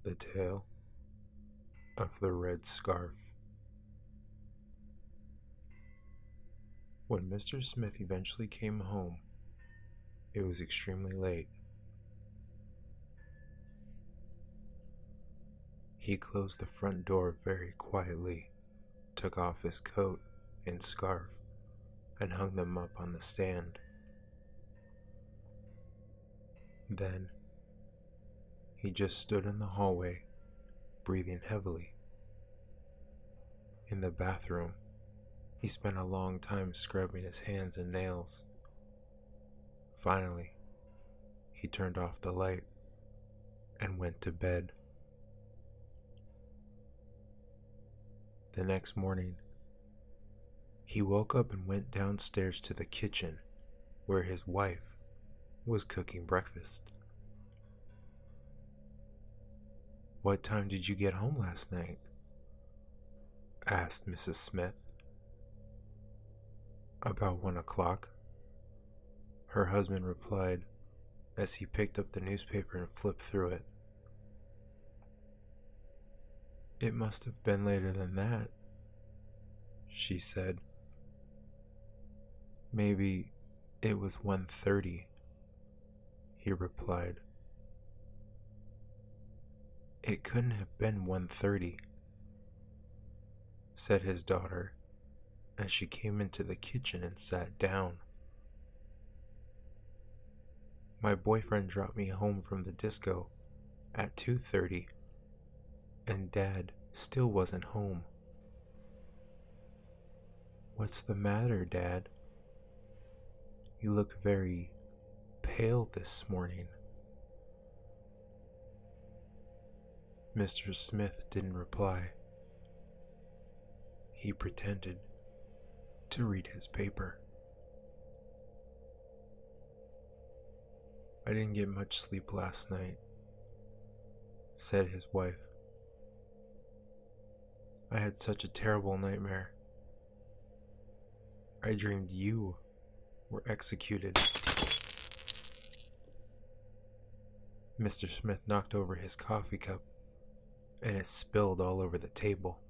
The Tale of the Red Scarf. When Mr. Smith eventually came home, it was extremely late. He closed the front door very quietly, took off his coat and scarf, and hung them up on the stand. Then, he just stood in the hallway, breathing heavily. In the bathroom, he spent a long time scrubbing his hands and nails. Finally, he turned off the light and went to bed. The next morning, he woke up and went downstairs to the kitchen where his wife was cooking breakfast. "What time did you get home last night?" asked Mrs. Smith. "About 1 o'clock," her husband replied as he picked up the newspaper and flipped through it. "It must have been later than that," she said. "Maybe it was 1:30, he replied. "It couldn't have been 1:30, said his daughter as she came into the kitchen and sat down. "My boyfriend dropped me home from the disco at 2:30, and Dad still wasn't home." "What's the matter, Dad? You look very pale this morning." Mr. Smith didn't reply. He pretended to read his paper. "I didn't get much sleep last night," said his wife. "I had such a terrible nightmare. I dreamed you were executed." Mr. Smith knocked over his coffee cup, and it spilled all over the table.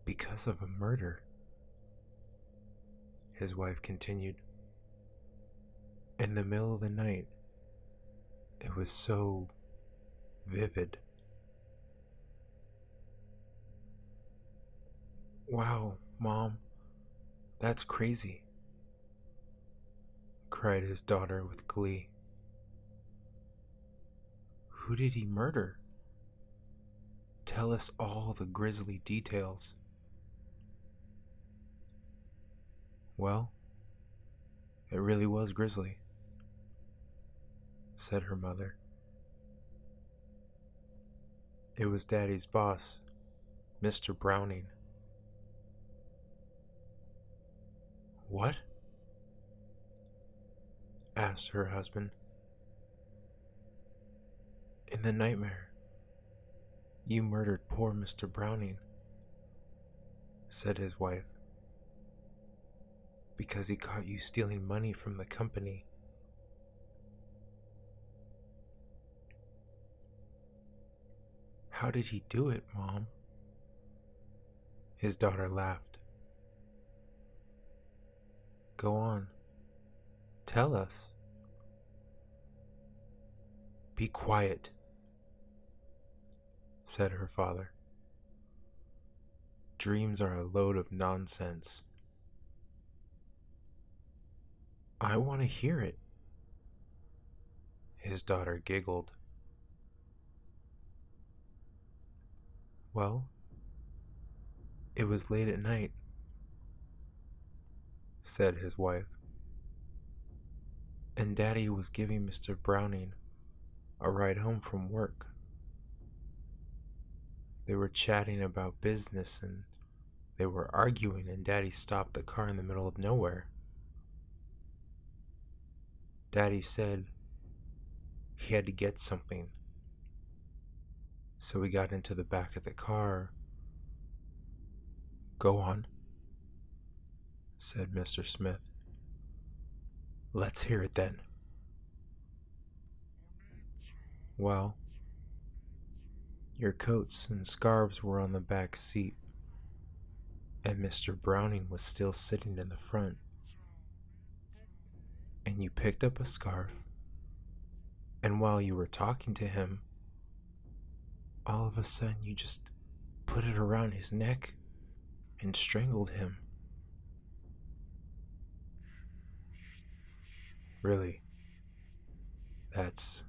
"Because of a murder," his wife continued. "In the middle of the night. It was so vivid." "Wow, Mom, that's crazy," cried his daughter with glee. "Who did he murder? Tell us all the grisly details." "Well, it really was grisly," said her mother. "It was Daddy's boss, Mr. Browning." "What?" asked her husband. "In the nightmare, you murdered poor Mr. Browning," said his wife, "because he caught you stealing money from the company." "How did he do it, Mom?" His daughter laughed. "Go on, tell us." "Be quiet," said her father. "Dreams are a load of nonsense." "I want to hear it." His daughter giggled. "Well, it was late at night," said his wife, "and Daddy was giving Mr. Browning a ride home from work. They were chatting about business and they were arguing, and Daddy stopped the car in the middle of nowhere. Daddy said he had to get something, so we got into the back of the car." "Go on," said Mr. Smith. "Let's hear it then." Well, your coats and scarves were on the back seat, and Mr. Browning was still sitting in the front. And you picked up a scarf, and while you were talking to him, all of a sudden you just put it around his neck and strangled him. Really, that's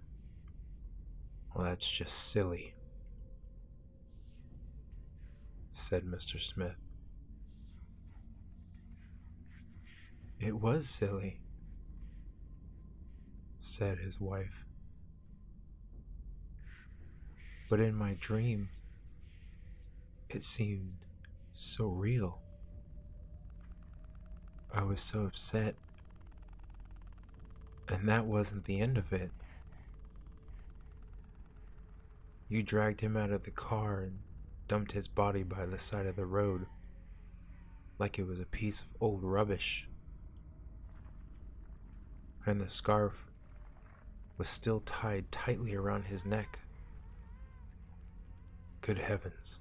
just silly, said Mr. Smith. It was silly, said his wife. But in my dream, it seemed so real. I was so upset. And that wasn't the end of it. You dragged him out of the car and dumped his body by the side of the road like it was a piece of old rubbish. And the scarf was still tied tightly around his neck. Good heavens,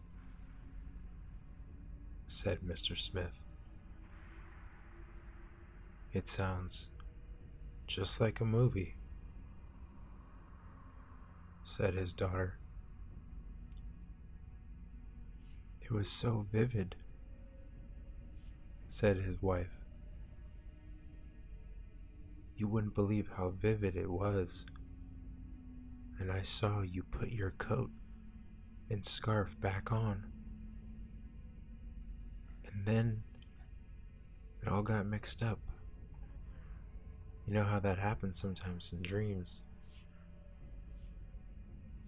said Mr. Smith. It sounds just like a movie, said his daughter. It was so vivid, said his wife. You wouldn't believe how vivid it was. And I saw you put your coat and scarf back on. And then it all got mixed up. You know how that happens sometimes in dreams.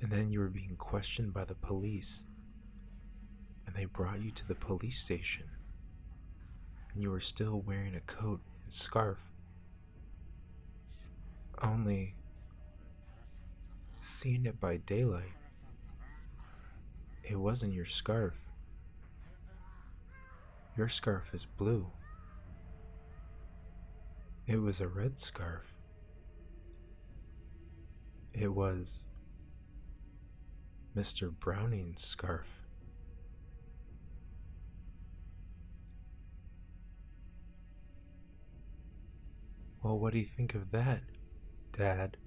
And then you were being questioned by the police. And they brought you to the police station. And you were still wearing a coat and scarf. Only seeing it by daylight, it wasn't your scarf. Your scarf is blue. It was a red scarf. It was Mr. Browning's scarf. Well, what do you think of that, Dad?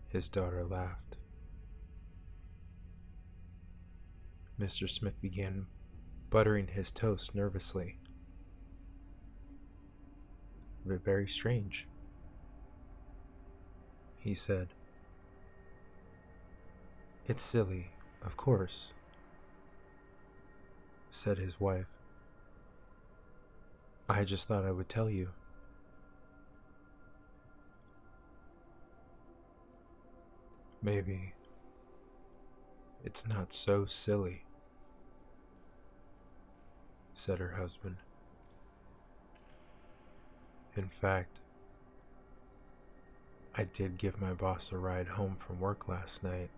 His daughter laughed. Mr. Smith began buttering his toast nervously. But very strange, he said. It's silly, of course, said his wife. I just thought I would tell you. Maybe it's not so silly, said her husband. In fact, I did give my boss a ride home from work last night.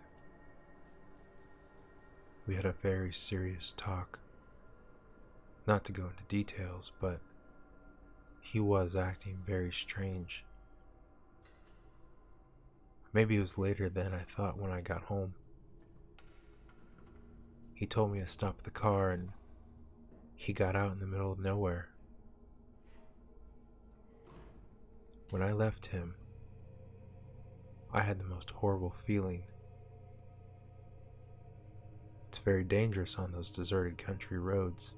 We had a very serious talk. Not to go into details, but he was acting very strange. Maybe it was later than I thought when I got home. He told me to stop the car and he got out in the middle of nowhere. When I left him, I had the most horrible feeling. It's very dangerous on those deserted country roads.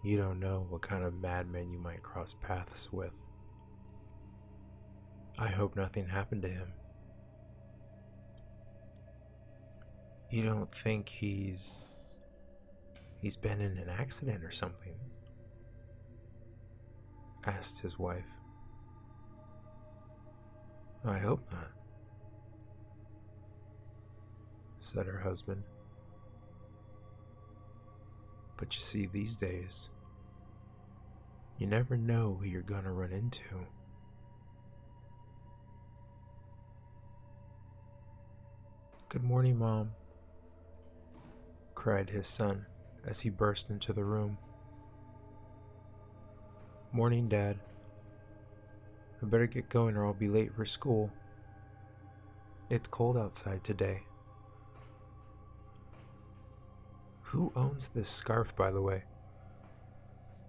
You don't know what kind of madman you might cross paths with. I hope nothing happened to him. You don't think he's been in an accident or something? Asked his wife. I hope not, said her husband. But you see, these days, you never know who you're gonna run into. Good morning, Mom, cried his son as he burst into the room. Morning, Dad, I better get going or I'll be late for school. It's cold outside today. Who owns this scarf, by the way?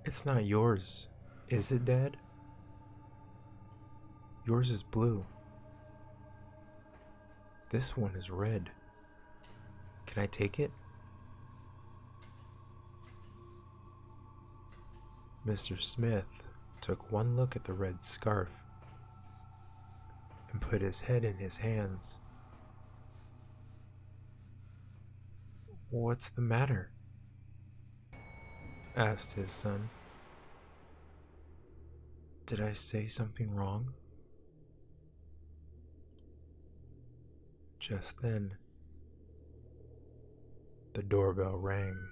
It's not yours, is it, Dad? Yours is blue. This one is red. Can I take it? Mr. Smith took one look at the red scarf and put his head in his hands. "What's the matter?" asked his son. "Did I say something wrong?" Just then, the doorbell rang.